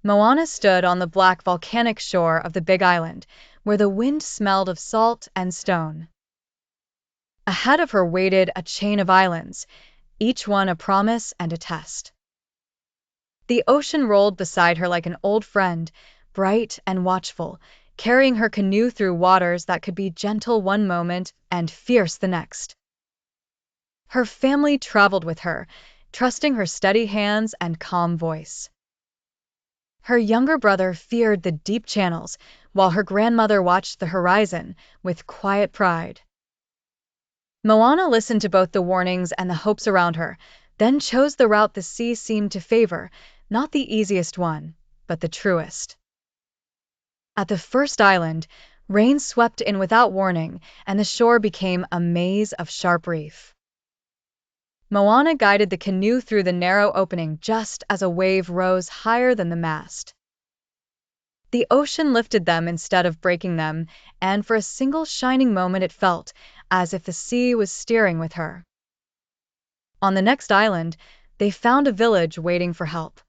Moana stood on the black volcanic shore of the Big Island, where the wind smelled of salt and stone. Ahead of her waited a chain of islands, each one a promise and a test. The ocean rolled beside her like an old friend, bright and watchful, carrying her canoe through waters that could be gentle one moment and fierce the next. Her family traveled with her, trusting her steady hands and calm voice. Her younger brother feared the deep channels, while her grandmother watched the horizon with quiet pride. Moana listened to both the warnings and the hopes around her, then chose the route the sea seemed to favor, not the easiest one, but the truest. At the first island, rain swept in without warning, and the shore became a maze of sharp reef. Moana guided the canoe through the narrow opening just as a wave rose higher than the mast. The ocean lifted them instead of breaking them, and for a single shining moment it felt as if the sea was steering with her. On the next island, they found a village waiting for help.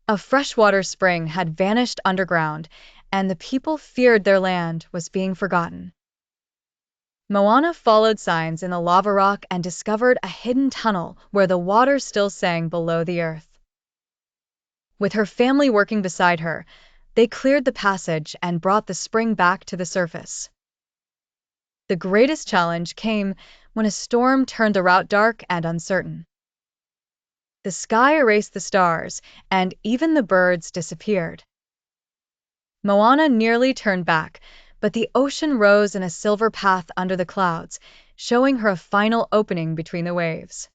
A freshwater spring had vanished underground, and the people feared their land was being forgotten. Moana followed signs in the lava rock and discovered a hidden tunnel where the water still sang below the earth. With her family working beside her, they cleared the passage and brought the spring back to the surface. The greatest challenge came when a storm turned the route dark and uncertain. The sky erased the stars, and even the birds disappeared. Moana nearly turned back, but the ocean rose in a silver path under the clouds, showing her a final opening between the waves.